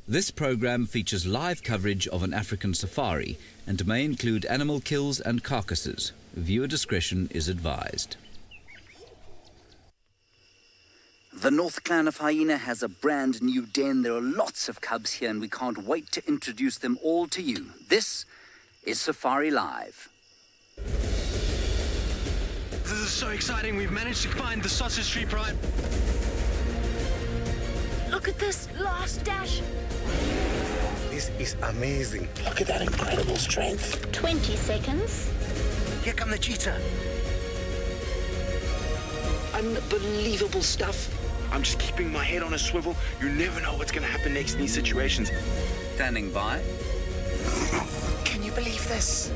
This program features live coverage of an African safari and may include animal kills and carcasses. Viewer discretion is advised. The North Clan of Hyena has a brand new den. There are lots of cubs here and we can't wait to introduce them all to you. This is Safari Live. This is so exciting. We've managed to find the Sausage Tree Pride. Look at this last dash. This is amazing. Look at that incredible strength. 20 seconds. Here come the cheetah. Unbelievable stuff. I'm just keeping my head on a swivel. You never know what's going to happen next in these situations. Standing by. Can you believe this?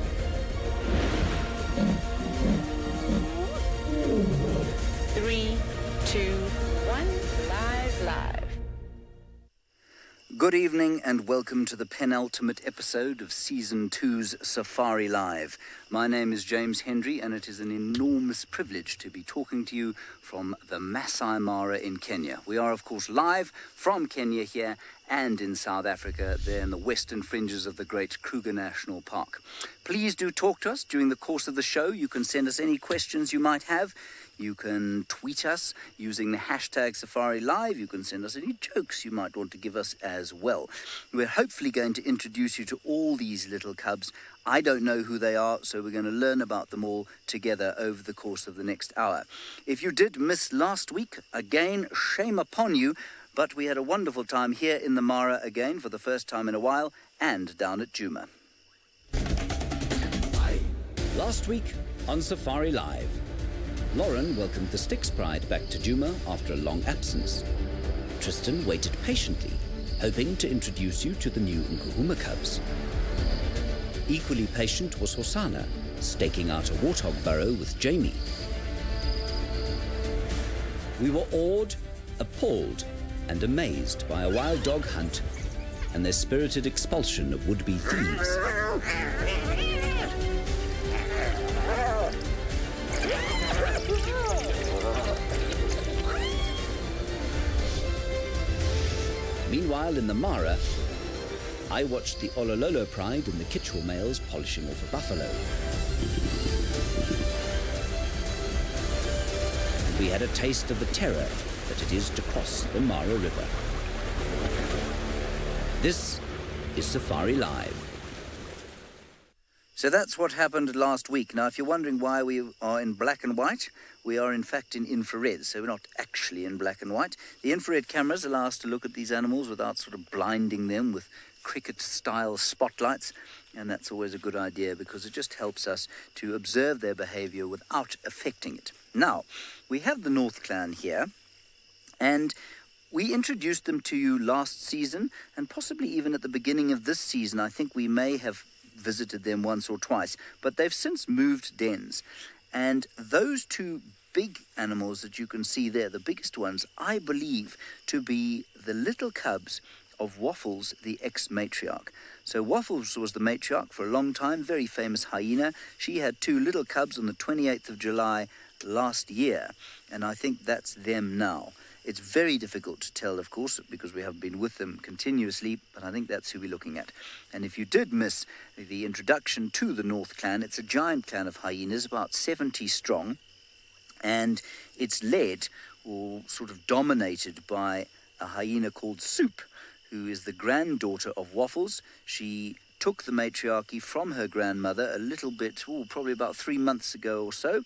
Three, two, one. Live. Good evening and welcome to the penultimate episode of Season 2's Safari Live. My name is James Hendry and it is an enormous privilege to be talking to you from the Masai Mara in Kenya. We are of course live from Kenya here and in South Africa, there in the western fringes of the great Kruger National Park. Please do talk to us during the course of the show. You can send us any questions you might have. You can tweet us using the hashtag safariLIVE. You can send us any jokes you might want to give us as well. We're hopefully going to introduce you to all these little cubs. I don't know who they are, so we're going to learn about them all together over the course of the next hour. If you did miss last week, again, shame upon you, but we had a wonderful time here in the Mara again for the first time in a while and down at Djuma. Last week on Safari Live, Lauren welcomed the Styx Pride back to Djuma after a long absence. Tristan waited patiently, hoping to introduce you to the new Nkuhuma cubs. Equally patient was Hosanna, staking out a warthog burrow with Jamie. We were awed, appalled, and amazed by a wild dog hunt and their spirited expulsion of would-be thieves. Meanwhile, in the Mara, I watched the Olololo Pride and the Kichwa males polishing off a buffalo. And we had a taste of the terror that it is to cross the Mara River. This is Safari Live. So that's what happened last week. Now, if you're wondering why we are in black and white, we are in fact in infrared, so we're not actually in black and white. The infrared cameras allow us to look at these animals without sort of blinding them with cricket-style spotlights, and that's always a good idea because it just helps us to observe their behavior without affecting it. Now, we have the North Clan here, and we introduced them to you last season, and possibly even at the beginning of this season. I think we may have visited them once or twice, but they've since moved dens. And those two big animals that you can see there, the biggest ones, I believe to be the little cubs of Waffles, the ex-matriarch. So Waffles was the matriarch for a long time, very famous hyena. She had two little cubs on the 28th of July last year, and I think that's them now. It's very difficult to tell, of course, because we have been with them continuously, but I think that's who we're looking at. And if you did miss the introduction to the North Clan, it's a giant clan of hyenas, about 70 strong, and it's led or sort of dominated by a hyena called Soup, who is the granddaughter of Waffles. She took the matriarchy from her grandmother a little bit, probably about 3 months ago or so,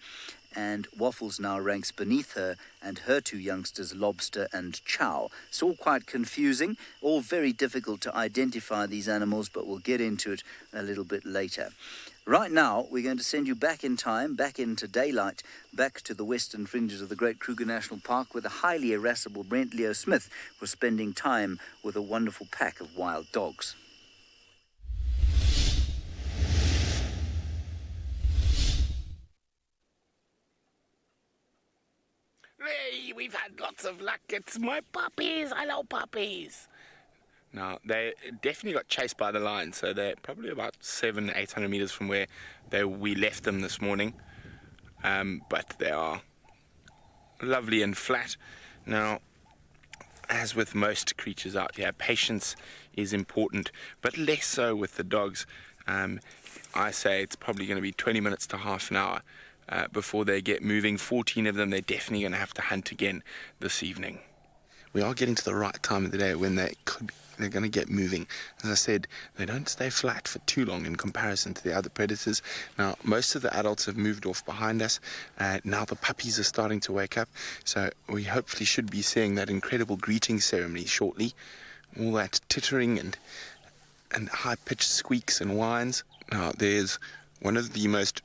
and Waffles now ranks beneath her and her two youngsters, Lobster and Chow. It's all quite confusing, all very difficult to identify these animals, but we'll get into it a little bit later. Right now, we're going to send you back in time, back into daylight, back to the western fringes of the Great Kruger National Park, where the highly irascible Brent Leo Smith was spending time with a wonderful pack of wild dogs. Hey, we've had lots of luck. It's my puppies. Hello, puppies. Now, they definitely got chased by the lion, so they're probably about 700-800 meters from where we left them this morning. But they are lovely and flat. Now, as with most creatures out here, patience is important, but less so with the dogs. I say it's probably going to be 20 minutes to half an hour before they get moving. 14 of them, they're definitely going to have to hunt again this evening. We are getting to the right time of the day when they're going to get moving. As I said, they don't stay flat for too long in comparison to the other predators. Now, most of the adults have moved off behind us. Now the puppies are starting to wake up. So we hopefully should be seeing that incredible greeting ceremony shortly. All that tittering and high-pitched squeaks and whines. Now, there's one of the most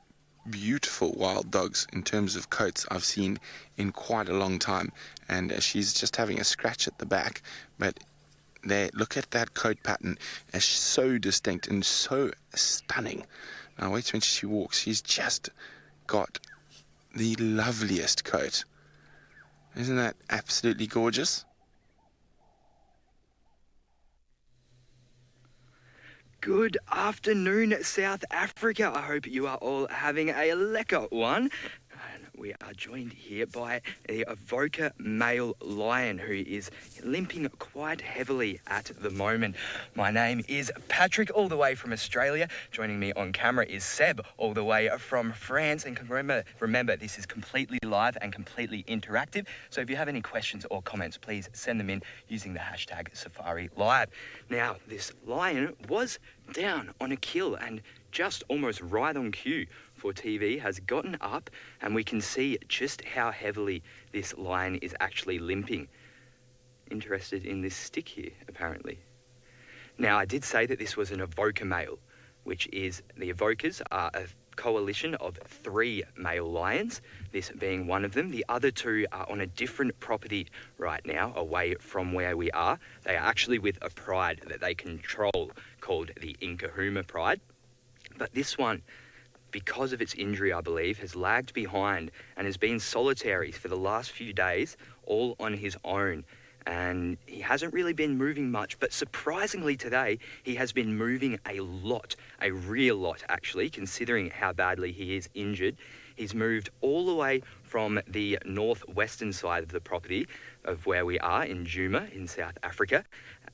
beautiful wild dogs in terms of coats I've seen in quite a long time, and she's just having a scratch at the back, but there, look at that coat pattern. It's so distinct and so stunning. Now wait when she walks. She's just got the loveliest coat. Isn't that absolutely gorgeous? Good afternoon, South Africa. I hope you are all having a lekker one. And we are joined here by the Avoca male lion, who is limping quite heavily at the moment. My name is Patrick, all the way from Australia. Joining me on camera is Seb, all the way from France. And remember, this is completely live and completely interactive. So if you have any questions or comments, please send them in using the hashtag safariLIVE. Now, this lion was down on a kill and just almost right on cue for TV has gotten up, and we can see just how heavily this lion is actually limping. Interested in this stick here, apparently. Now, I did say that this was an Avoca male, which is, the Avocas are a coalition of 3 male lions, this being one of them. The other 2 are on a different property right now, away from where we are. They are actually with a pride that they control called the Nkahuma pride. But this one, because of its injury, I believe, has lagged behind and has been solitary for the last few days, all on his own. And he hasn't really been moving much, but surprisingly today, he has been moving a lot, a real lot actually, considering how badly he is injured. He's moved all the way from the northwestern side of the property of where we are in Djuma in South Africa,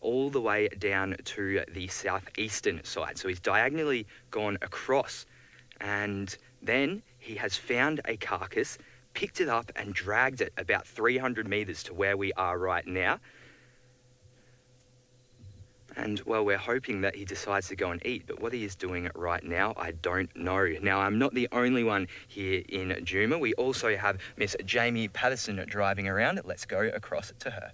all the way down to the southeastern side. So he's diagonally gone across, and then he has found a carcass, picked it up and dragged it about 300 meters to where we are right now. And, well, we're hoping that he decides to go and eat, but what he is doing right now, I don't know. Now, I'm not the only one here in Djuma. We also have Miss Jamie Patterson driving around. Let's go across to her.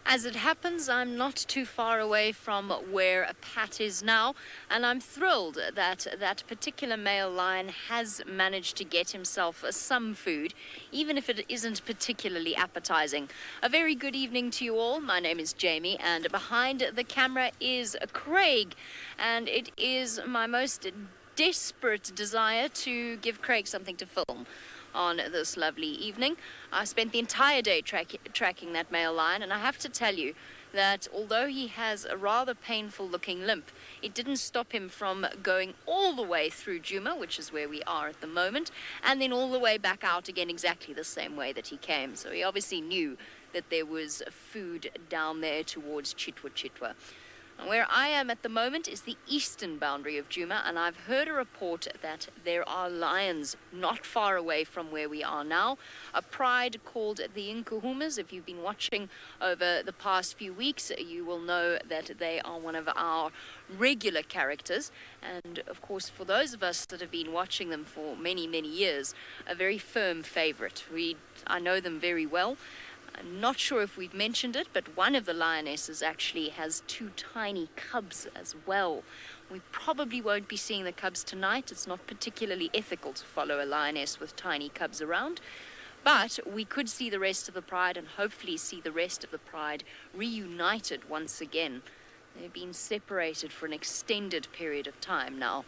As it happens, I'm not too far away from where Pat is now, and I'm thrilled that that particular male lion has managed to get himself some food, even if it isn't particularly appetizing. A very good evening to you all. My name is Jamie, and behind the camera is Craig, and it is my most desperate desire to give Craig something to film on this lovely evening. I spent the entire day tracking that male lion, and I have to tell you that although he has a rather painful looking limp, it didn't stop him from going all the way through Djuma, which is where we are at the moment, and then all the way back out again exactly the same way that he came. So he obviously knew that there was food down there towards Chitwa. And where I am at the moment is the eastern boundary of Djuma, and I've heard a report that there are lions not far away from where we are now. A pride called the Nkahumas. If you've been watching over the past few weeks, you will know that they are one of our regular characters. And of course, for those of us that have been watching them for many, many years, a very firm favorite. I know them very well. I'm not sure if we've mentioned it, but one of the lionesses actually has 2 tiny cubs as well. We probably won't be seeing the cubs tonight. It's not particularly ethical to follow a lioness with tiny cubs around. But we could see the rest of the pride, and hopefully see the rest of the pride reunited once again. They've been separated for an extended period of time now.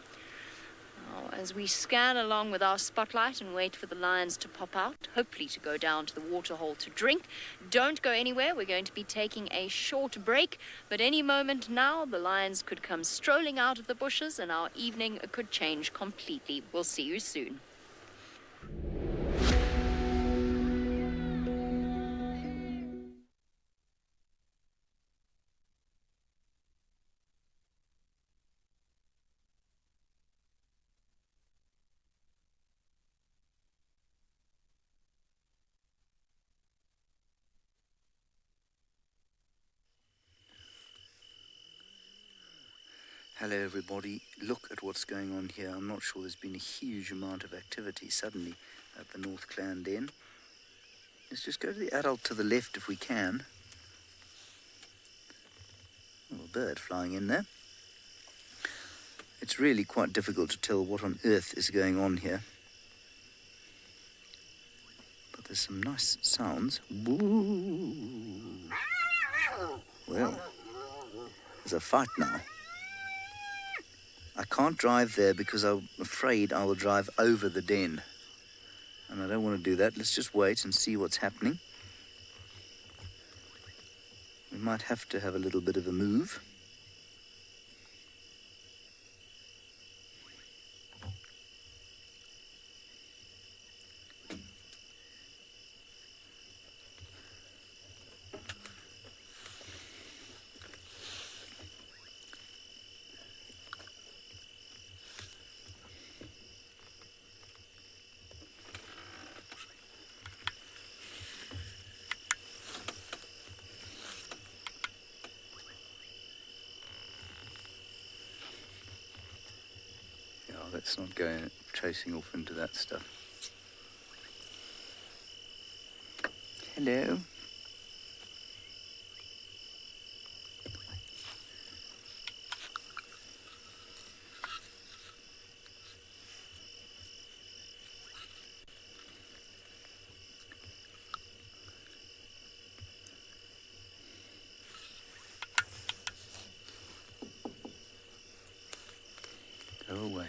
As we scan along with our spotlight and wait for the lions to pop out, hopefully to go down to the waterhole to drink, don't go anywhere. We're going to be taking a short break, but any moment now the lions could come strolling out of the bushes and our evening could change completely. We'll see you soon. Hello everybody, look at what's going on here. I'm not sure there's been a huge amount of activity suddenly at the North Clan Den. Let's just go to the adult to the left if we can. Little bird flying in there. It's really quite difficult to tell what on earth is going on here. But there's some nice sounds. Woo! Well, there's a fight now. I can't drive there because I'm afraid I will drive over the den. And I don't want to do that. Let's just wait and see what's happening. We might have to have a little bit of a move. Let's not go chasing off into that stuff. Hello. Go away.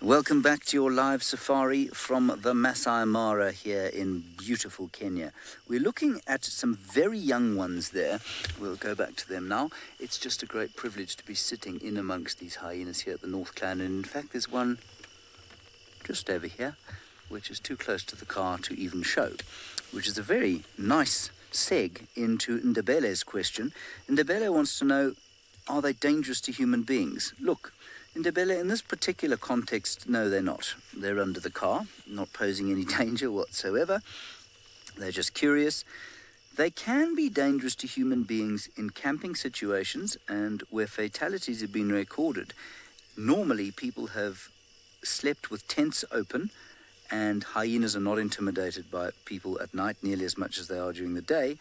Welcome back to your live safari from the Masai Mara here in beautiful Kenya. We're looking at some very young ones there. We'll go back to them now. It's just a great privilege to be sitting in amongst these hyenas here at the North Clan. And in fact, there's one just over here, which is too close to the car to even show, which is a very nice seg into Ndebele's question. Ndebele wants to know, are they dangerous to human beings? Look, Ndebele, in this particular context, no, they're not. They're under the car, not posing any danger whatsoever. They're just curious. They can be dangerous to human beings in camping situations and where fatalities have been recorded. Normally, people have slept with tents open, and hyenas are not intimidated by people at night nearly as much as they are during the day.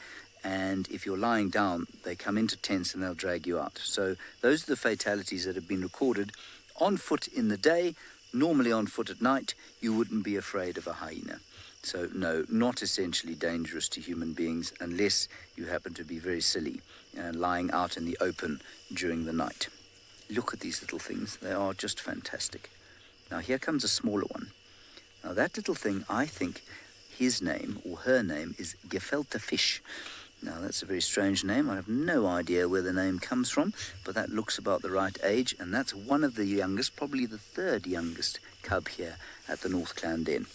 And if you're lying down, they come into tents and they'll drag you out. So those are the fatalities that have been recorded on foot in the day, normally on foot at night. You wouldn't be afraid of a hyena. So no, not essentially dangerous to human beings unless you happen to be very silly and lying out in the open during the night. Look at these little things. They are just fantastic. Now here comes a smaller one. Now that little thing, I think his name or her name is gefilte fish. Now, that's a very strange name. I have no idea where the name comes from, but that looks about the right age, and that's one of the youngest, probably the third youngest cub here at the North Clan Den.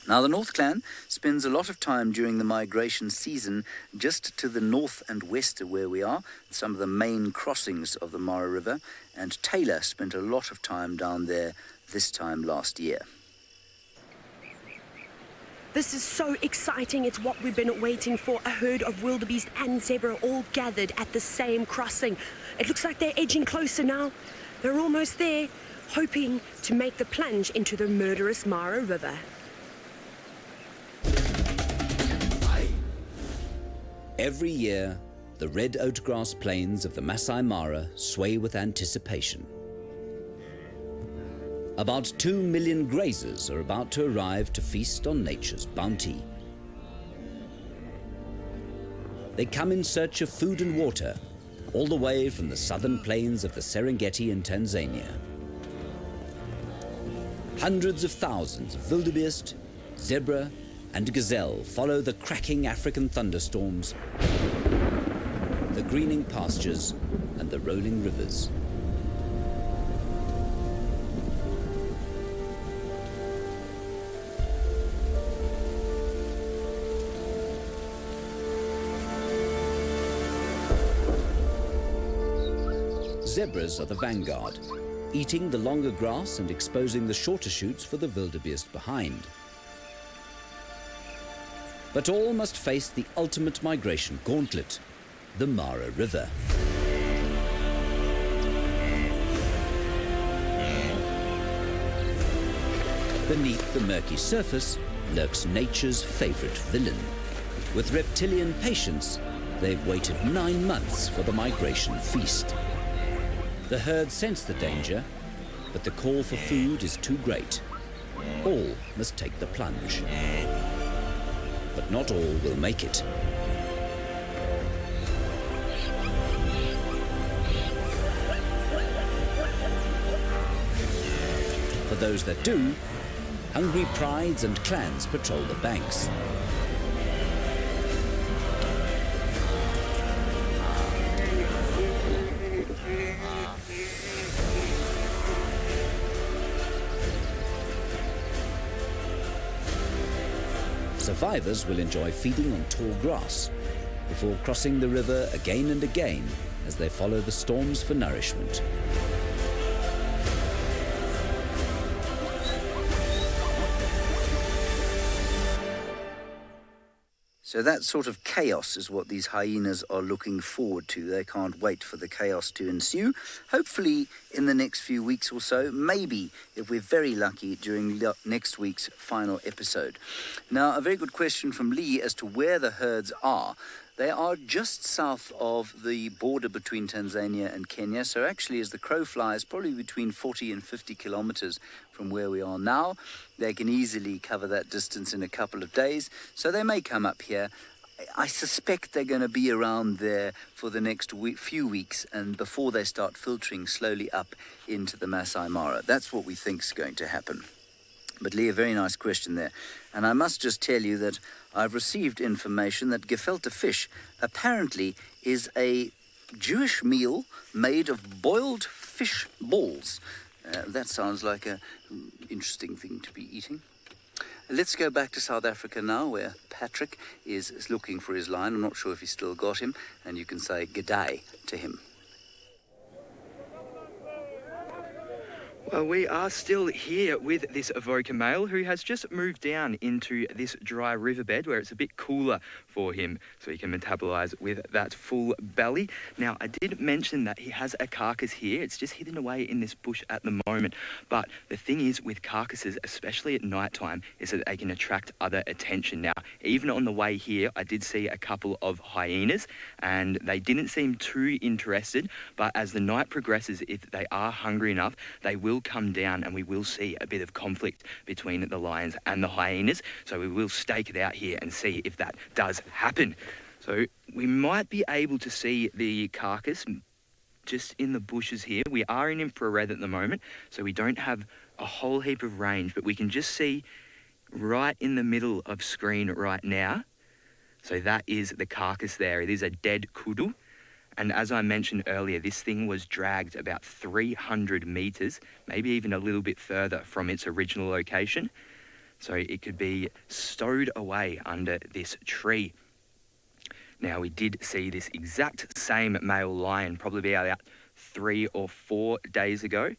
Now, the North Clan spends a lot of time during the migration season just to the north and west of where we are, some of the main crossings of the Mara River, and Taylor spent a lot of time down there this time last year. This is so exciting. It's what we've been waiting for. A herd of wildebeest and zebra all gathered at the same crossing. It looks like they're edging closer now. They're almost there, hoping to make the plunge into the murderous Mara River. Every year, the red oatgrass plains of the Masai Mara sway with anticipation. About 2 million grazers are about to arrive to feast on nature's bounty. They come in search of food and water, all the way from the southern plains of the Serengeti in Tanzania. Hundreds of thousands of wildebeest, zebra, and gazelle follow the cracking African thunderstorms, the greening pastures, and the rolling rivers. zebras are the vanguard, eating the longer grass and exposing the shorter shoots for the wildebeest behind. But all must face the ultimate migration gauntlet, the Mara River. Beneath the murky surface lurks nature's favourite villain. With reptilian patience, they've waited 9 months for the migration feast. The herd sense the danger, but the call for food is too great. All must take the plunge. But not all will make it. For those that do, hungry prides and clans patrol the banks. Survivors will enjoy feeding on tall grass before crossing the river again and again as they follow the storms for nourishment. So that sort of chaos is what these hyenas are looking forward to. They can't wait for the chaos to ensue. Hopefully in the next few weeks or so, maybe if we're very lucky during next week's final episode. Now, a very good question from Lee as to where the herds are. They are just south of the border between Tanzania and Kenya. So actually, as the crow flies, probably between 40 and 50 kilometers from where we are now. They can easily cover that distance in a couple of days. So they may come up here. I suspect they're going to be around there for the next few weeks and before they start filtering slowly up into the Masai Mara. That's what we think is going to happen. But Lee, a very nice question there. And I must just tell you that I've received information that gefilte fish apparently is a Jewish meal made of boiled fish balls. That sounds like an interesting thing to be eating. Let's go back to South Africa now, where Patrick is looking for his line. I'm not sure if he's still got him, and you can say g'day to him. Well, we are still here with this Avoca male who has just moved down into this dry riverbed where it's a bit cooler for him so he can metabolise with that full belly. Now, I did mention that he has a carcass here. It's just hidden away in this bush at the moment. But the thing is with carcasses, especially at night time, is that they can attract other attention. Now, even on the way here, I did see a couple of hyenas and they didn't seem too interested. But as the night progresses, if they are hungry enough, they will come down and we will see a bit of conflict between the lions and the hyenas. So we will stake it out here and see if that does happen. So we might be able to see the carcass just in the bushes here. We are in infrared at the moment, so we don't have a whole heap of range, but we can just see right in the middle of screen right now. So that is the carcass there. It is a dead kudu. And as I mentioned earlier, this thing was dragged about 300 metres, maybe even a little bit further from its original location. So it could be stowed away under this tree. Now, we did see this exact same male lion probably about 3 or 4 days ago.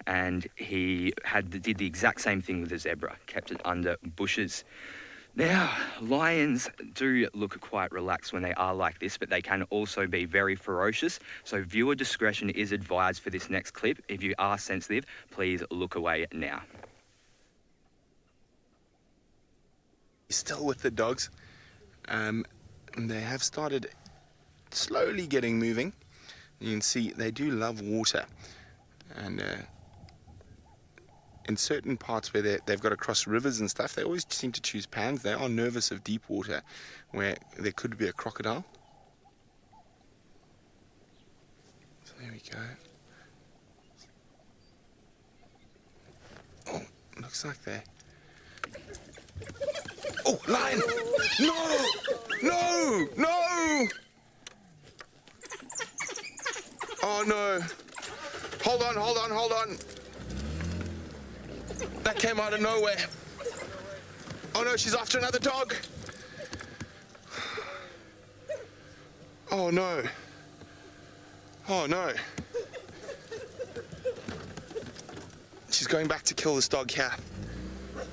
And he did the exact same thing with the zebra, kept it under bushes. Now, lions do look quite relaxed when they are like this, but they can also be very ferocious. So viewer discretion is advised for this next clip. If you are sensitive, please look away now. Still with the dogs. They have started slowly getting moving. You can see they do love water. And in certain parts where they've got to cross rivers and stuff, they always seem to choose pans. They are nervous of deep water where there could be a crocodile. So there we go. Oh, looks like they're... Oh, lion! No! No! No! Oh, no. Hold on, hold on, hold on. That came out of nowhere. Oh no, she's after another dog. Oh no. Oh no. going back to kill this dog here. Have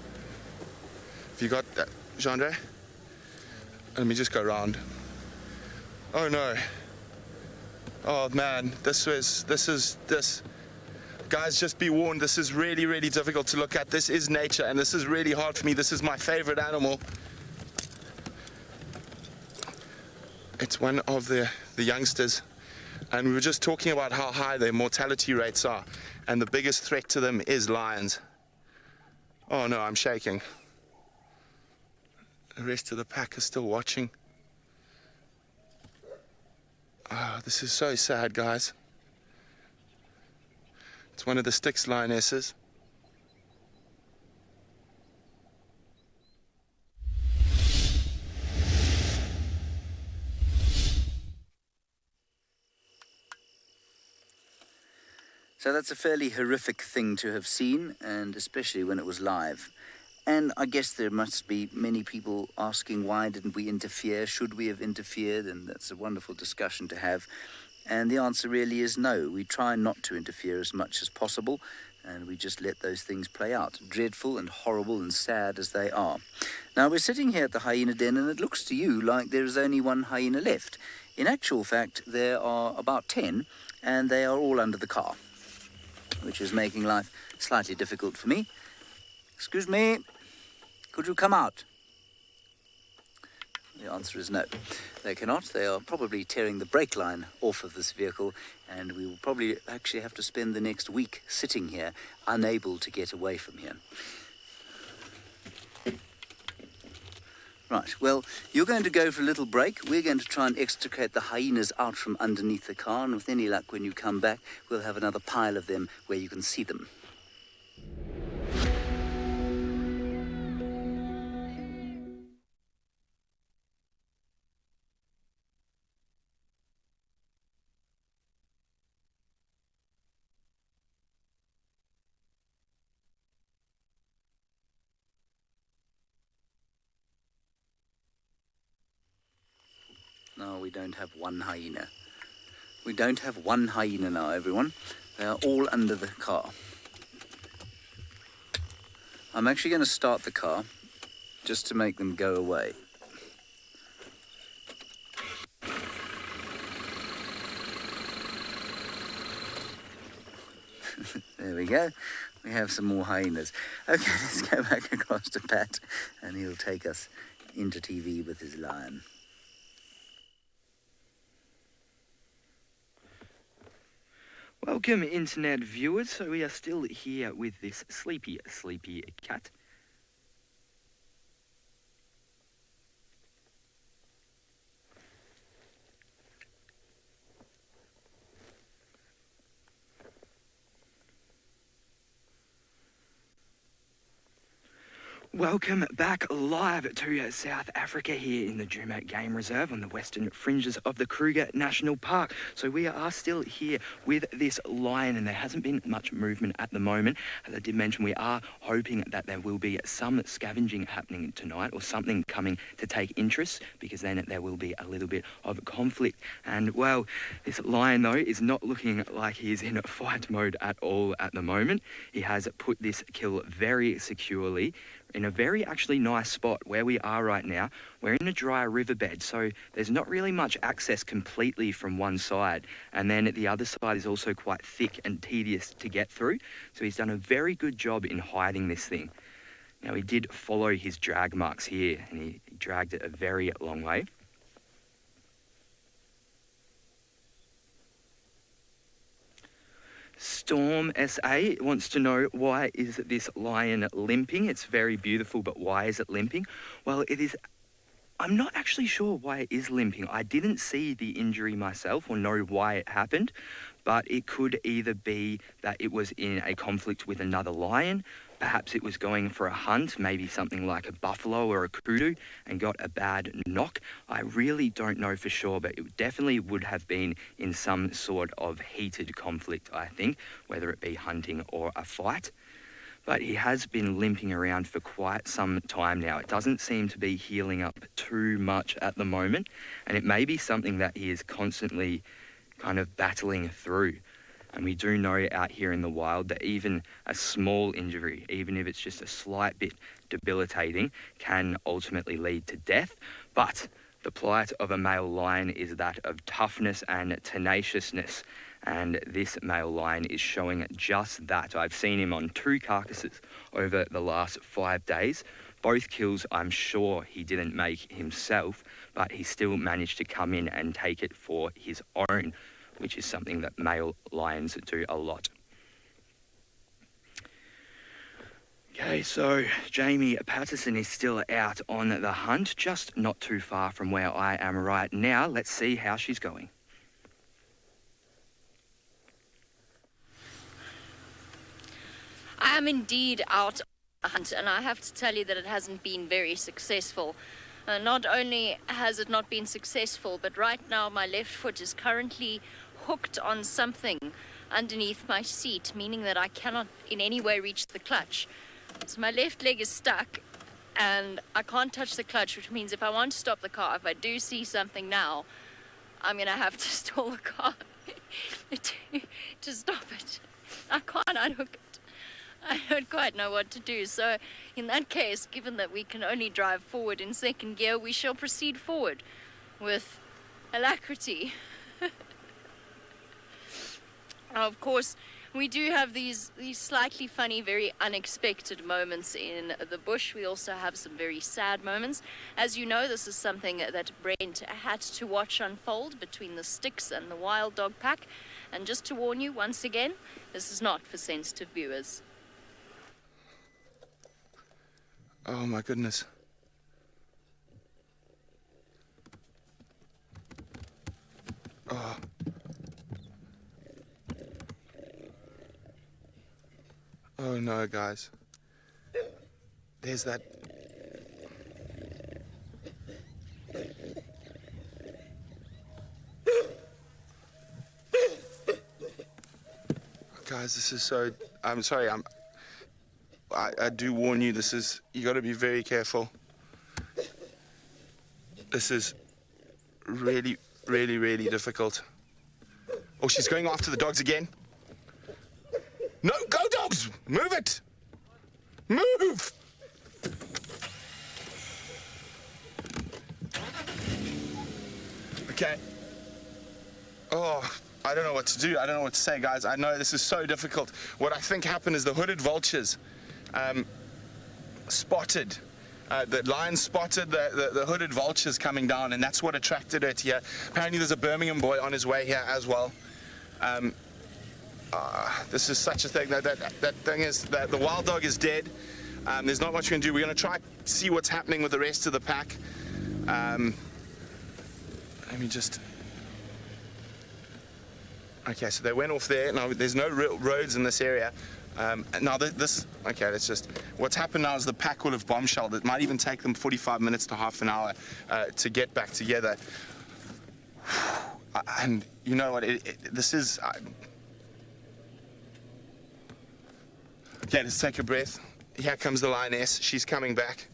you got that, Jean-Andre? Let me just go around. Oh no. Oh man, this. Guys, just be warned, this is really, really difficult to look at. This is nature, and this is really hard for me. This is my favorite animal. It's one of the youngsters, and we were just talking about how high their mortality rates are, and the biggest threat to them is lions. Oh no, I'm shaking. The rest of the pack are still watching. Oh, this is so sad, guys. It's one of the Styx lionesses. So that's a fairly horrific thing to have seen, and especially when it was live. And I guess there must be many people asking, why didn't we interfere? Should we have interfered? And that's a wonderful discussion to have. And the answer really is no. We try not to interfere as much as possible, and we just let those things play out, dreadful and horrible and sad as they are. Now, we're sitting here at the hyena den, and it looks to you like there is only one hyena left. In actual fact, there are about 10, and they are all under the car, which is making life slightly difficult for me. Excuse me, could you come out? The answer is no. They cannot. They are probably tearing the brake line off of this vehicle, and we will probably actually have to spend the next week sitting here, unable to get away from here. Right, well, you're going to go for a little break. We're going to try and extricate the hyenas out from underneath the car, and with any luck, when you come back, we'll have another pile of them where you can see them. No, we don't have one hyena. We don't have one hyena now, everyone. They are all under the car. I'm actually going to start the car just to make them go away. There we go. We have some more hyenas. Okay, let's go back across to Pat, and he'll take us into TV with his lion. Welcome, internet viewers. So we are still here with this sleepy cat. Welcome back live to South Africa here in the Djuma Game Reserve on the western fringes of the Kruger National Park. So we are still here with this lion, and there hasn't been much movement at the moment. As I did mention, we are hoping that there will be some scavenging happening tonight, or something coming to take interest, because then there will be a little bit of conflict. And well, this lion though is not looking like he's in fight mode at all at the moment. He has put this kill very securely in a very actually nice spot where we are right now. We're in a dry riverbed, so there's not really much access completely from one side, and then the other side is also quite thick and tedious to get through. So he's done a very good job in hiding this thing. Now, he did follow his drag marks here, and he dragged it a very long way. Storm SA wants to know, why is this lion limping? It's very beautiful, but why is it limping? Well, I'm not actually sure why it is limping. I didn't see the injury myself or know why it happened, but it could either be that it was in a conflict with another lion. Perhaps it was going for a hunt, maybe something like a buffalo or a kudu, and got a bad knock. I really don't know for sure, but it definitely would have been in some sort of heated conflict, I think, whether it be hunting or a fight. But he has been limping around for quite some time now. It doesn't seem to be healing up too much at the moment, and it may be something that he is constantly kind of battling through. And we do know out here in the wild that even a small injury, even if it's just a slight bit debilitating, can ultimately lead to death. But the plight of a male lion is that of toughness and tenaciousness. And this male lion is showing just that. I've seen him on 2 carcasses over the last 5 days. Both kills I'm sure he didn't make himself, but he still managed to come in and take it for his own, which is something that male lions do a lot. Okay, so Jamie Patterson is still out on the hunt, just not too far from where I am right now. Let's see how she's going. I am indeed out on the hunt, and I have to tell you that it hasn't been very successful. Not only has it not been successful, but right now my left foot is currently hooked on something underneath my seat, meaning that I cannot in any way reach the clutch. So my left leg is stuck and I can't touch the clutch, which means if I want to stop the car, if I do see something now, I'm going to have to stall the car to stop it. I can't unhook it. I don't quite know what to do. So in that case, given that we can only drive forward in second gear, we shall proceed forward with alacrity. Of course, we do have these slightly funny, very unexpected moments in the bush. We also have some very sad moments. As you know, this is something that Brent had to watch unfold between the sticks and the wild dog pack. And just to warn you once again, this is not for sensitive viewers. Oh my goodness. Oh. Oh no, guys. There's that. Guys, this is so. I'm sorry. I do warn you. This is. You got to be very careful. This is really, really, really difficult. Oh, she's going after the dogs again. No, go dogs! Move it! Move! Okay. Oh, I don't know what to do. I don't know what to say, guys. I know this is so difficult. What I think happened is the hooded vultures spotted. The lion spotted the hooded vultures coming down, and that's what attracted her to here. Apparently there's a Birmingham boy on his way here as well. This is such a thing. That thing is that the wild dog is dead. There's not much we can do. We're going to try see what's happening with the rest of the pack. Let me just. Okay, so they went off there. Now there's no real roads in this area. Now this. Okay, that's just. What's happened now is the pack will have bombshelled. It might even take them 45 minutes to half an hour to get back together. And you know what? This is. Okay, let's take a breath. Here comes the lioness. She's coming back.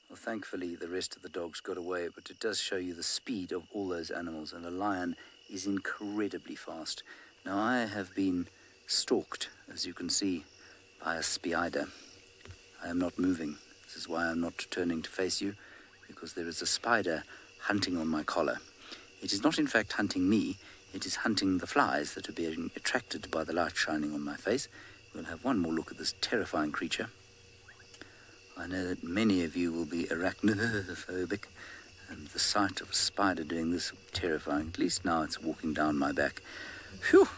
Well, thankfully, the rest of the dogs got away, but it does show you the speed of all those animals, and a lion is incredibly fast. Now, I have been stalked, as you can see, by a spider. I am not moving. This is why I'm not turning to face you, because there is a spider hunting on my collar. It is not in fact hunting me, it is hunting the flies that are being attracted by the light shining on my face. We'll have one more look at this terrifying creature. I know that many of you will be arachnophobic, and the sight of a spider doing this terrifying. At least now it's walking down my back. Phew!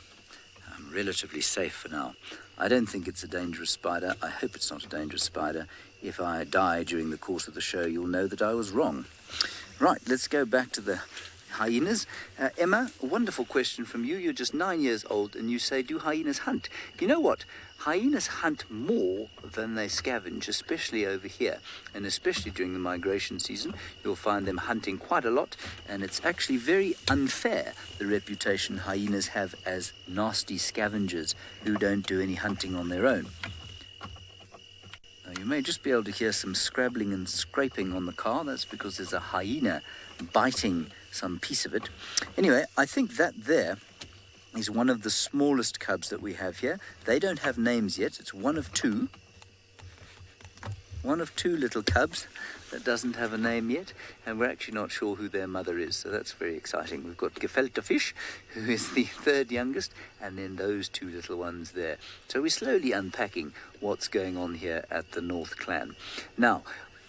I'm relatively safe for now. I don't think it's a dangerous spider. I hope it's not a dangerous spider. If I die during the course of the show, you'll know that I was wrong. Right, let's go back to the hyenas. Emma, a wonderful question from you. You're just 9 years old and you say, do hyenas hunt? You know what? Hyenas hunt more than they scavenge, especially over here. And especially during the migration season, you'll find them hunting quite a lot. And it's actually very unfair, the reputation hyenas have as nasty scavengers who don't do any hunting on their own. Now, you may just be able to hear some scrabbling and scraping on the car. That's because there's a hyena biting some piece of it. Anyway, I think that there is one of the smallest cubs that we have here. They don't have names yet. It's one of two. One of two little cubs that doesn't have a name yet, and we're actually not sure who their mother is, so that's very exciting. We've got Gefilte Fish, who is the third youngest, and then those two little ones there. So we're slowly unpacking what's going on here at the North Clan. Now,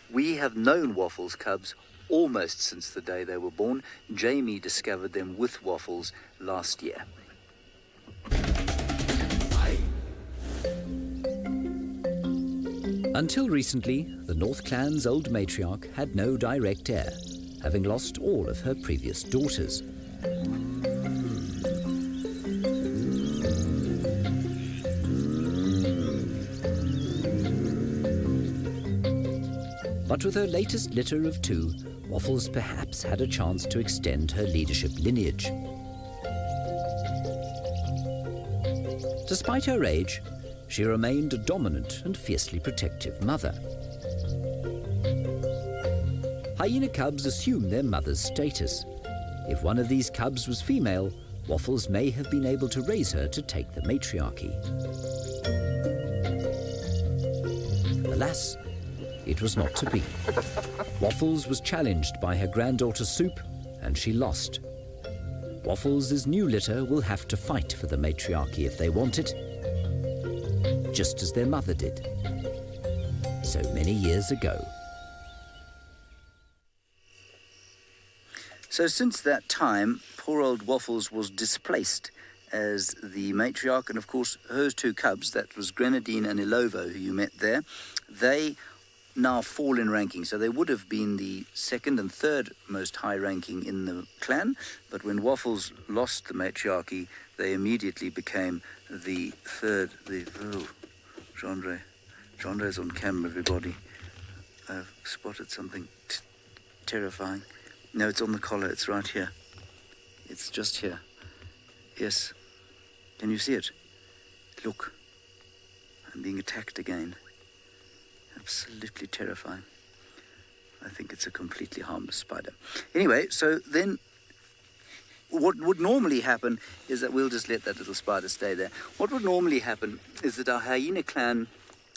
we have known Waffles cubs almost since the day they were born. Jamie discovered them with Waffles last year. Until recently, the North Clan's old matriarch had no direct heir, having lost all of her previous daughters. But with her latest litter of two, Waffles perhaps had a chance to extend her leadership lineage. Despite her age, she remained a dominant and fiercely protective mother. Hyena cubs assume their mother's status. If one of these cubs was female, Waffles may have been able to raise her to take the matriarchy. Alas, it was not to be. Waffles was challenged by her granddaughter Soup, and she lost. Waffles' new litter will have to fight for the matriarchy if they want it, just as their mother did so many years ago. So since that time, poor old Waffles was displaced as the matriarch, and of course her two cubs, that was Grenadine and Ilovo, who you met there, they now fall in ranking. So they would have been the second and third most high ranking in the clan, but when Waffles lost the matriarchy, they immediately became the third. Jandre's on camera, everybody. I've spotted something terrifying. No, it's on the collar. It's right here. It's just here. Yes. Can you see it? Look. I'm being attacked again. Absolutely terrifying. I think it's a completely harmless spider. Anyway, so then what would normally happen is that we'll just let that little spider stay there. What would normally happen is that our hyena clan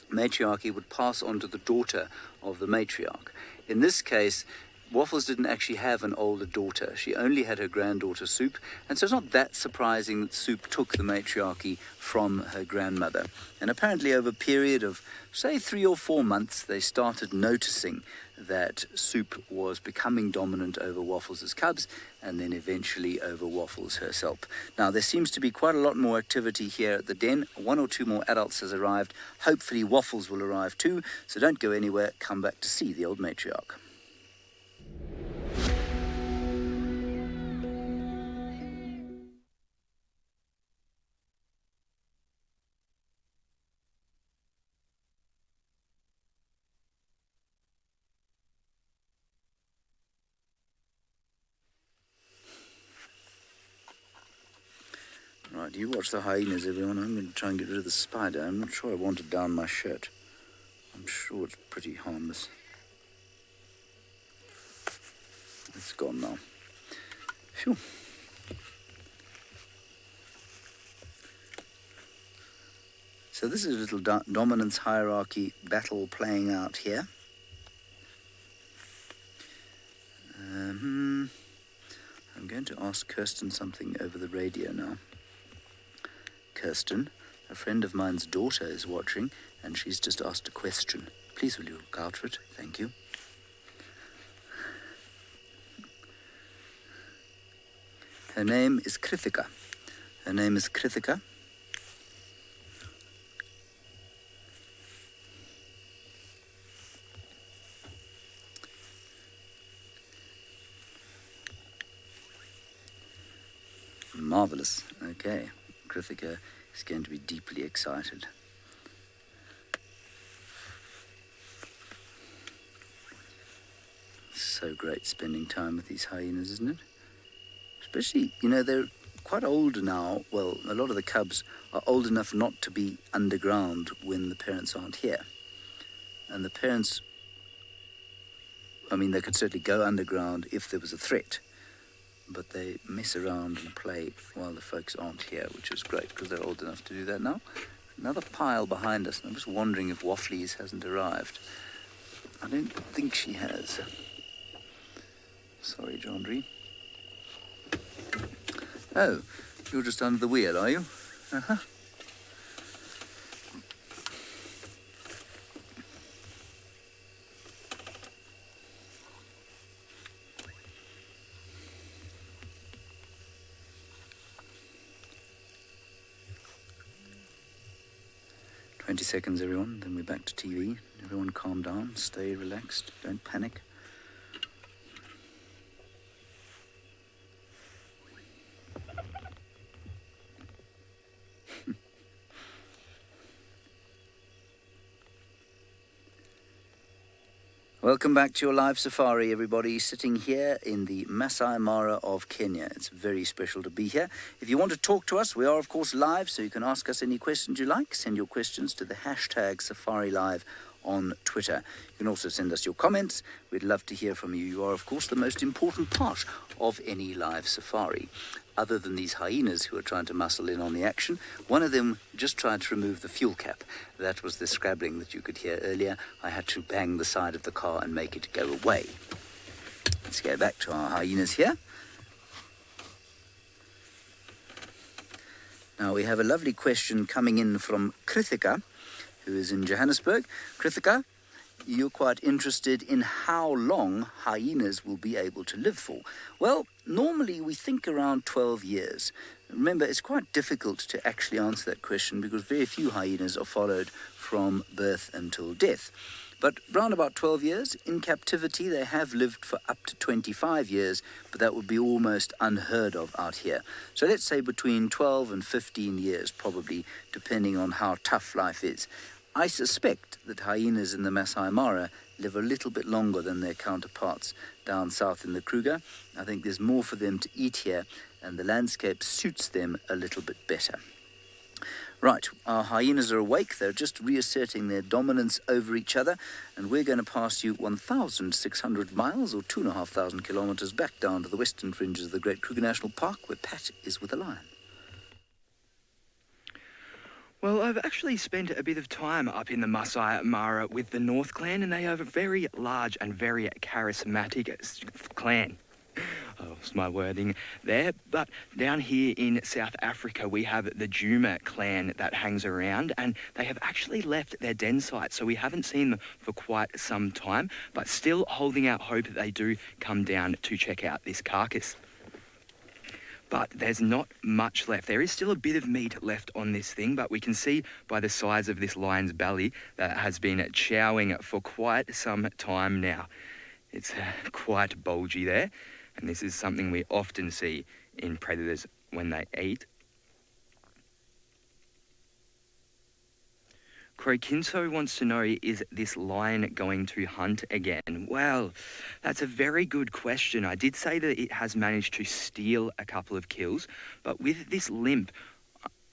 matriarchy would pass on to the daughter of the matriarch. In this case, Waffles didn't actually have an older daughter. She only had her granddaughter Soup, and so it's not that surprising that Soup took the matriarchy from her grandmother. And apparently over a period of, say, 3 or 4 months, they started noticing that Soup was becoming dominant over Waffles' cubs, and then eventually over Waffles herself. Now, there seems to be quite a lot more activity here at the den. 1 or 2 more adults has arrived. Hopefully Waffles will arrive too, so don't go anywhere. Come back to see the old matriarch. Right, you watch the hyenas, everyone. I'm going to try and get rid of the spider. I'm not sure I want it down my shirt. I'm sure it's pretty harmless. It's gone now. Phew. So this is a little dominance hierarchy battle playing out here. I'm going to ask Kirsten something over the radio now. Kirsten, a friend of mine's daughter is watching, and she's just asked a question. Please will you look out for it? Thank you. Her name is Krithika. Her name is Krithika. Marvelous. Okay. Krithika is going to be deeply excited. so great spending time with these hyenas, isn't it? Especially, you know, they're quite old now. Well, a lot of the cubs are old enough not to be underground when the parents aren't here. And the parents, I mean, they could certainly go underground if there was a threat, but they mess around and play while the folks aren't here, which is great because they're old enough to do that now. Another pile behind us, and I'm just wondering if Wafflies hasn't arrived. I don't think she has. Sorry, Jondry. Oh, you're just under the wheel, are you? Uh-huh. Seconds, everyone, then we're back to TV. Everyone calm down, stay relaxed, don't panic. Welcome back to your live safari, everybody, sitting here in the Masai Mara of Kenya. It's very special to be here. If you want to talk to us, we are, of course, live, so you can ask us any questions you like. Send your questions to the hashtag safariLIVE on Twitter. You can also send us your comments. We'd love to hear from you. You are, of course, the most important part of any live safari. Other than these hyenas who are trying to muscle in on the action, one of them just tried to remove the fuel cap. That was the scrabbling that you could hear earlier. I had to bang the side of the car and make it go away. Let's go back to our hyenas here. Now we have a lovely question coming in from Krithika, who is in Johannesburg. Krithika, you're quite interested in how long hyenas will be able to live for. Well, normally we think around 12 years. Remember, it's quite difficult to actually answer that question because very few hyenas are followed from birth until death. But round about 12 years, in captivity, they have lived for up to 25 years, but that would be almost unheard of out here. So let's say between 12 and 15 years, probably, depending on how tough life is. I suspect that hyenas in the Masai Mara live a little bit longer than their counterparts down south in the Kruger. I think there's more for them to eat here, and the landscape suits them a little bit better. Right, our hyenas are awake. They're just reasserting their dominance over each other, and we're going to pass you 1,600 miles, or 2,500 kilometres, back down to the western fringes of the Great Kruger National Park, where Pat is with a lion. Well, I've actually spent a bit of time up in the Masai Mara with the North Clan, and they have a very large and very charismatic clan. Oh, it's my wording there. But down here in South Africa, we have the Djuma clan that hangs around, and they have actually left their den site, so we haven't seen them for quite some time, but still holding out hope that they do come down to check out this carcass. But there's not much left. There is still a bit of meat left on this thing, but we can see by the size of this lion's belly that it has been chowing for quite some time now. It's quite bulgy there, and this is something we often see in predators when they eat. Crokinso wants to know, is this lion going to hunt again? Well, that's a very good question. I did say that it has managed to steal a couple of kills, but with this limp,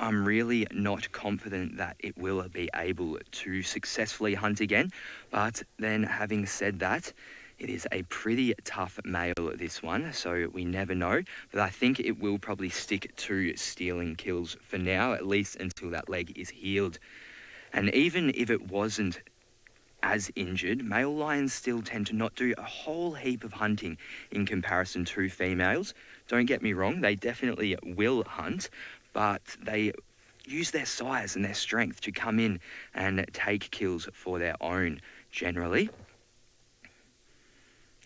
I'm really not confident that it will be able to successfully hunt again. But then having said that, it is a pretty tough male, this one, so we never know. But I think it will probably stick to stealing kills for now, at least until that leg is healed. And even if it wasn't as injured, male lions still tend to not do a whole heap of hunting in comparison to females. Don't get me wrong, they definitely will hunt, but they use their size and their strength to come in and take kills for their own, generally.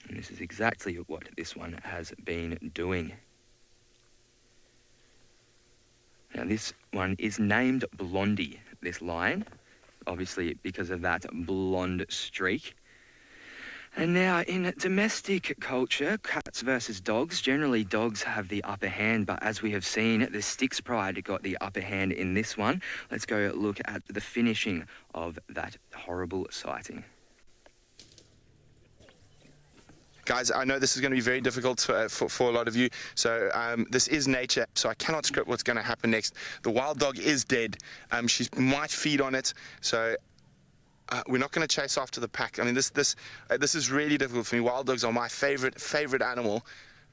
And this is exactly what this one has been doing. Now this one is named Blondie, this lion, obviously because of that blonde streak. And now in domestic culture, cats versus dogs, generally dogs have the upper hand, but as we have seen, the Styx Pride got the upper hand in this one. Let's go look at the finishing of that horrible sighting. Guys, I know this is going to be very difficult for a lot of you. So this is nature, so I cannot script what's going to happen next. The wild dog is dead. She might feed on it, so we're not going to chase after the pack. I mean, this is really difficult for me. Wild dogs are my favorite animal,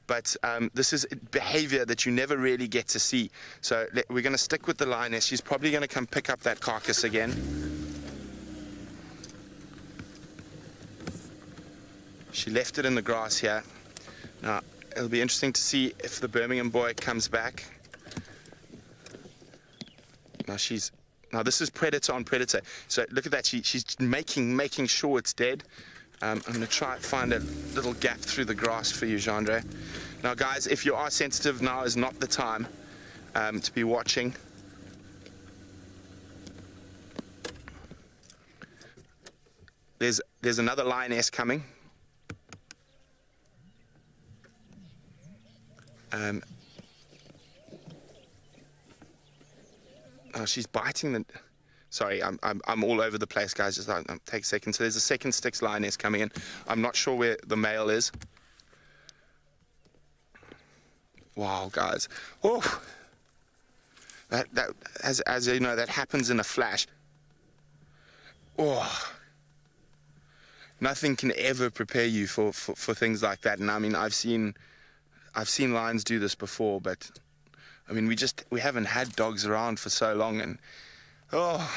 but this is behavior that you never really get to see. So we're going to stick with the lioness. She's probably going to come pick up that carcass again. She left it in the grass here. Now, it'll be interesting to see if the Birmingham boy comes back. Now this is predator on predator. So look at that, she's making sure it's dead. I'm going to try and find a little gap through the grass for you, Jandre. Now guys, if you are sensitive, now is not the time to be watching. There's another lioness coming. Oh, she's biting the... Sorry, I'm all over the place, guys. Just take a second. So there's a second Styx lioness coming in. I'm not sure where the male is. Wow, guys. Oh, that as you know, that happens in a flash. Oh, nothing can ever prepare you for things like that. And I mean, I've seen lions do this before, but I mean, we haven't had dogs around for so long, and oh.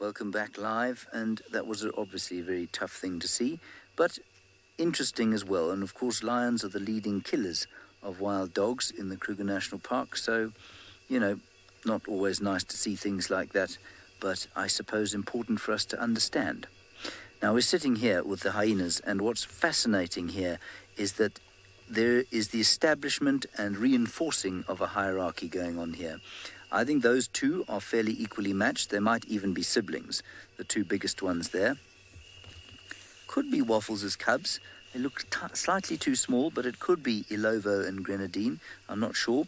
Welcome back live, and that was obviously a very tough thing to see, but interesting as well. And of course, lions are the leading killers of wild dogs in the Kruger National Park, so, you know, not always nice to see things like that, but I suppose important for us to understand. Now, we're sitting here with the hyenas, and what's fascinating here is that there is the establishment and reinforcing of a hierarchy going on here. I think those two are fairly equally matched. They might even be siblings, the two biggest ones there. Could be Waffles' cubs. They look slightly too small, but it could be Ilovo and Grenadine. I'm not sure.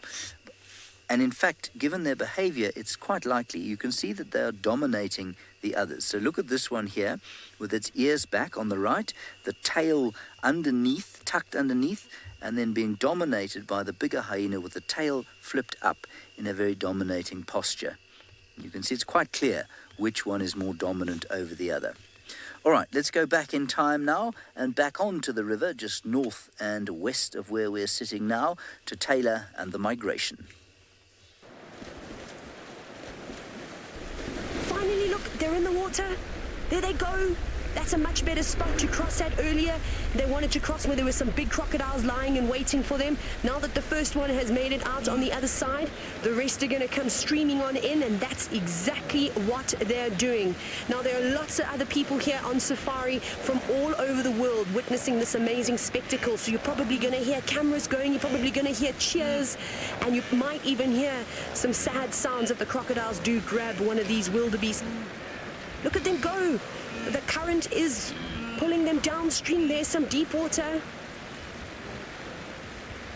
And in fact, given their behavior, it's quite likely. You can see that they are dominating the others. So look at this one here, with its ears back on the right, the tail underneath, tucked underneath, and then being dominated by the bigger hyena with the tail flipped up in a very dominating posture. You can see it's quite clear which one is more dominant over the other. All right, let's go back in time now and back onto the river, just north and west of where we're sitting now, to Taylor and the migration. Finally, look, they're in the water. There they go. That's a much better spot to cross at earlier. They wanted to cross where there were some big crocodiles lying and waiting for them. Now that the first one has made it out on the other side, the rest are going to come streaming on in, and that's exactly what they're doing. Now, there are lots of other people here on safari from all over the world witnessing this amazing spectacle. So you're probably going to hear cameras going, you're probably going to hear cheers, and you might even hear some sad sounds if the crocodiles do grab one of these wildebeests. Look at them go. The current is pulling them downstream. There's some deep water. You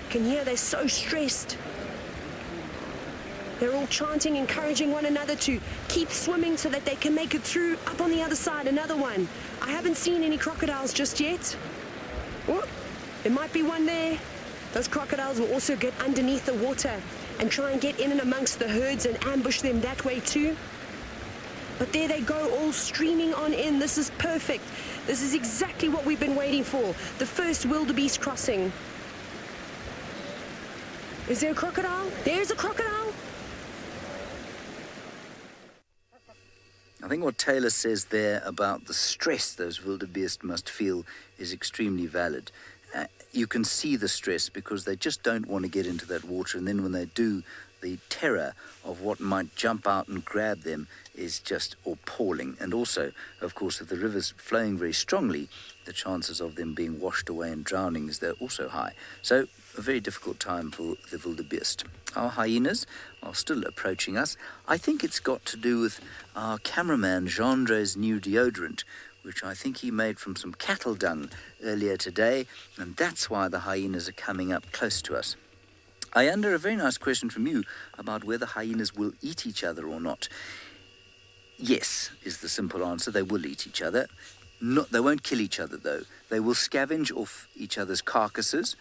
can hear they're so stressed. They're all chanting, encouraging one another to keep swimming so that they can make it through. Up on the other side, another one. I haven't seen any crocodiles just yet. Oh, there might be one there. Those crocodiles will also get underneath the water and try and get in and amongst the herds and ambush them that way too. But there they go, all streaming on in. This is perfect. This is exactly what we've been waiting for. The first wildebeest crossing. Is there a crocodile? There's a crocodile. I think what Taylor says there about the stress those wildebeest must feel is extremely valid. You can see the stress because they just don't want to get into that water, and then when they do, the terror of what might jump out and grab them is just appalling. And also, of course, if the river's flowing very strongly, the chances of them being washed away and drowning is there also high. So a very difficult time for the wildebeest. Our hyenas are still approaching us. I think it's got to do with our cameraman Jandre's new deodorant, which I think he made from some cattle dung earlier today, and that's why the hyenas are coming up close to us. Ayanda, a very nice question from you about whether hyenas will eat each other or not. Yes, is the simple answer. They will eat each other. They won't kill each other, though. They will scavenge off each other's carcasses.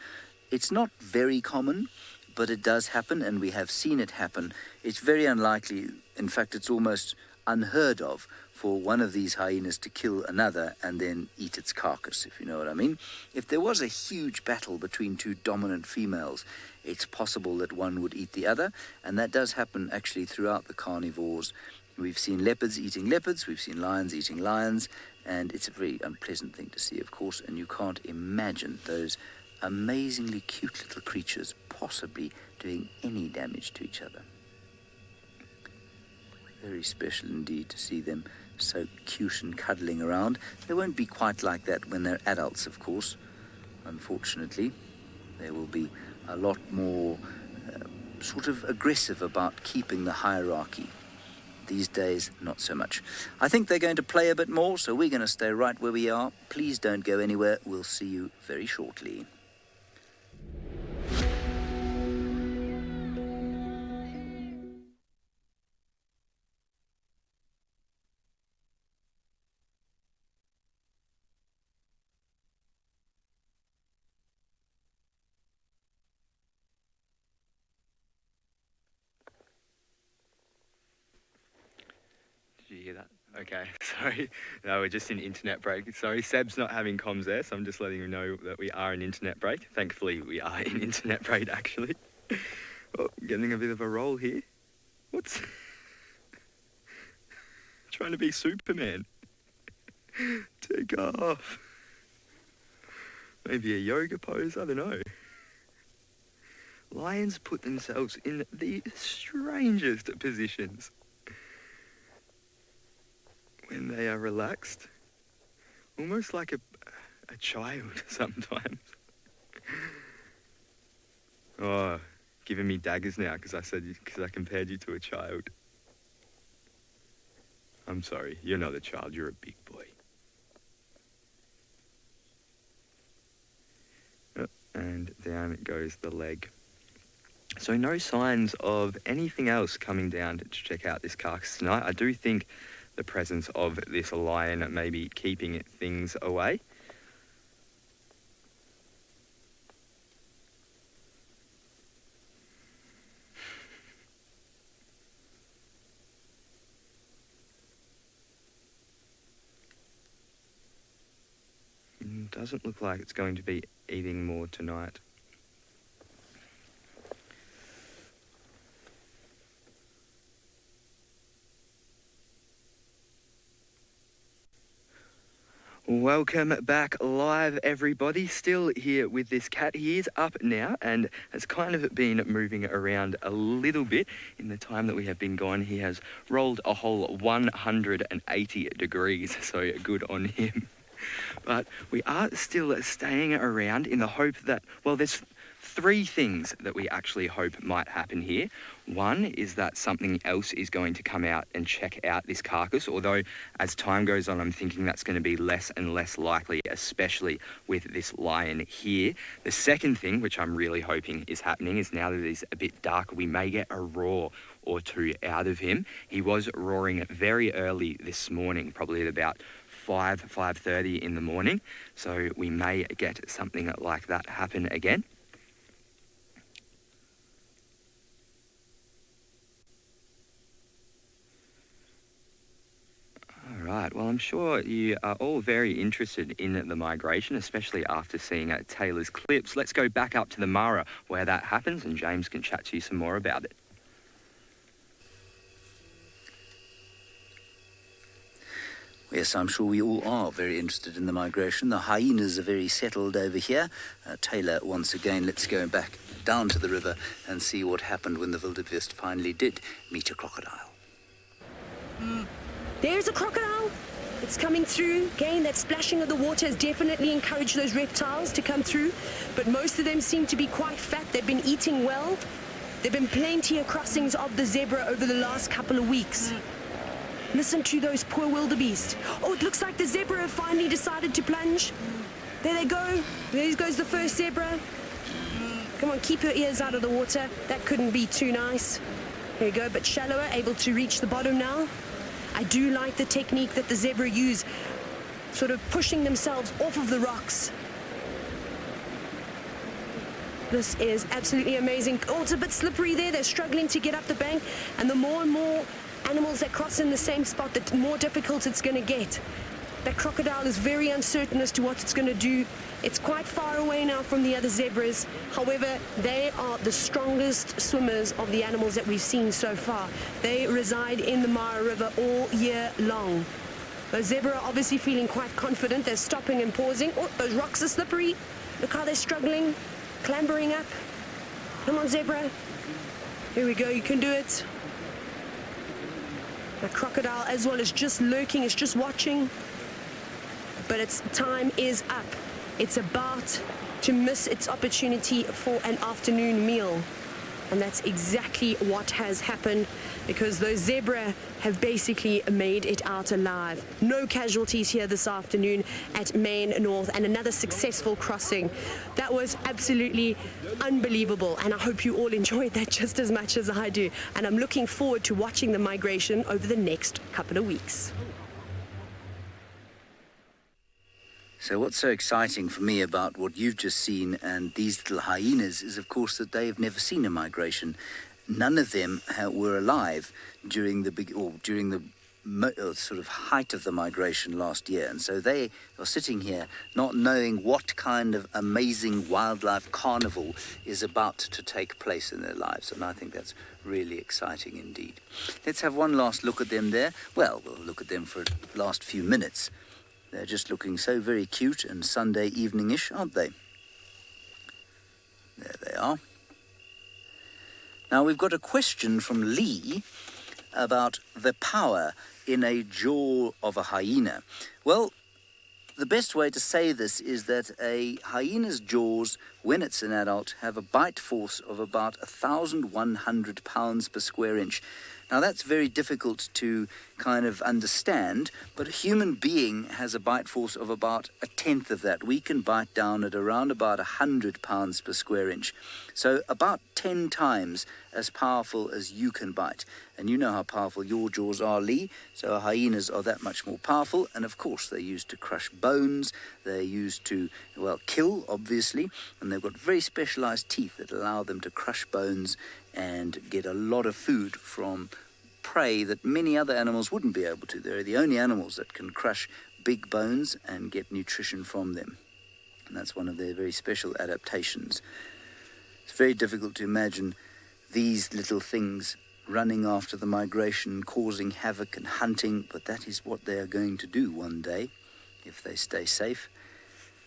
It's not very common, but it does happen, and we have seen it happen. It's very unlikely, in fact, it's almost unheard of, for one of these hyenas to kill another and then eat its carcass, if you know what I mean. If there was a huge battle between two dominant females, it's possible that one would eat the other, and that does happen actually throughout the carnivores. We've seen leopards eating leopards, we've seen lions eating lions, and it's a very unpleasant thing to see, of course, and you can't imagine those amazingly cute little creatures possibly doing any damage to each other. Very special indeed to see them so cute and cuddling around. They won't be quite like that when they're adults, of course. Unfortunately, they will be a lot more sort of aggressive about keeping the hierarchy. These days, not so much. I think they're going to play a bit more, so we're going to stay right where we are. Please don't go anywhere. We'll see you very shortly. Did you hear that? Okay, sorry. No, we're just in internet break. Sorry, Seb's not having comms there, so I'm just letting you know that we are in internet break. Thankfully, we are in internet break, actually. Oh, getting a bit of a roll here. What's... trying to be Superman. Take off. Maybe a yoga pose, I don't know. Lions put themselves in the strangest positions when they are relaxed. Almost like a child sometimes. Oh, giving me daggers now because I compared you to a child. I'm sorry, you're not a child, you're a big boy. Oh, and down goes the leg. So no signs of anything else coming down to check out this carcass tonight. I do think the presence of this lion may be keeping things away. Doesn't look like it's going to be eating more tonight. Welcome back live, everybody. Still here with this cat. He is up now and has kind of been moving around a little bit. In the time that we have been gone, he has rolled a whole 180 degrees, so good on him. But we are still staying around in the hope that, well, there's three things that we actually hope might happen here. One is that something else is going to come out and check out this carcass, although as time goes on, I'm thinking that's going to be less and less likely, especially with this lion here. The second thing, which I'm really hoping is happening, is now that it is a bit darker, we may get a roar or two out of him. He was roaring very early this morning, probably at about 5:30 in the morning, so we may get something like that happen again. All right, well, I'm sure you are all very interested in the migration, especially after seeing Taylor's clips. Let's go back up to the Mara where that happens, and James can chat to you some more about it. Yes, I'm sure we all are very interested in the migration. The hyenas are very settled over here. Taylor, once again, let's go back down to the river and see what happened when the wildebeest finally did meet a crocodile. There's a crocodile. It's coming through. Again, that splashing of the water has definitely encouraged those reptiles to come through. But most of them seem to be quite fat. They've been eating well. There have been plenty of crossings of the zebra over the last couple of weeks. Listen to those poor wildebeest. Oh, it looks like the zebra have finally decided to plunge. There they go. There goes the first zebra. Come on, keep your ears out of the water. That couldn't be too nice. There you go, but shallower, able to reach the bottom now. I do like the technique that the zebra use, sort of pushing themselves off of the rocks. This is absolutely amazing. Oh, it's a bit slippery there. They're struggling to get up the bank. And the more and more animals that cross in the same spot, the more difficult it's going to get. That crocodile is very uncertain as to what it's going to do. It's quite far away now from the other zebras. However, they are the strongest swimmers of the animals that we've seen so far. They reside in the Mara River all year long. The zebra are obviously feeling quite confident. They're stopping and pausing. Oh, those rocks are slippery. Look how they're struggling, clambering up. Come on, zebra. Here we go, you can do it. The crocodile as well is just lurking, it's just watching. But its time is up. It's about to miss its opportunity for an afternoon meal. And that's exactly what has happened, because those zebra have basically made it out alive. No casualties here this afternoon at Main North, and another successful crossing. That was absolutely unbelievable, and I hope you all enjoyed that just as much as I do. And I'm looking forward to watching the migration over the next couple of weeks. So what's so exciting for me about what you've just seen and these little hyenas is, of course, that they've never seen a migration. None of them were alive during the sort of height of the migration last year. And so they are sitting here not knowing what kind of amazing wildlife carnival is about to take place in their lives. And I think that's really exciting indeed. Let's have one last look at them there. Well, we'll look at them for the last few minutes. They're just looking so very cute and Sunday evening-ish, aren't they? There they are. Now, we've got a question from Lee about the power in a jaw of a hyena. Well, the best way to say this is that a hyena's jaws, when it's an adult, have a bite force of about 1,100 pounds per square inch. Now, that's very difficult to kind of understand, but a human being has a bite force of about a tenth of that. We can bite down at around about 100 pounds per square inch. So about 10 times as powerful as you can bite. And you know how powerful your jaws are, Lee. So hyenas are that much more powerful. And of course, they're used to crush bones. They're used to, well, kill, obviously. And they've got very specialized teeth that allow them to crush bones and get a lot of food from prey that many other animals wouldn't be able to. They're the only animals that can crush big bones and get nutrition from them. And that's one of their very special adaptations. It's very difficult to imagine these little things running after the migration, causing havoc and hunting, but that is what they are going to do one day, if they stay safe.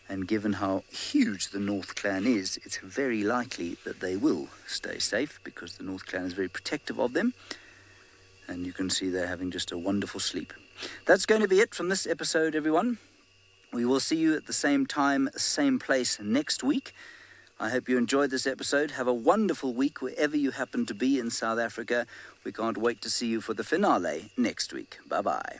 And given how huge the North Clan is, it's very likely that they will stay safe, because the North Clan is very protective of them. And you can see they're having just a wonderful sleep. That's going to be it from this episode, everyone. We will see you at the same time, same place next week. I hope you enjoyed this episode. Have a wonderful week wherever you happen to be in South Africa. We can't wait to see you for the finale next week. Bye-bye.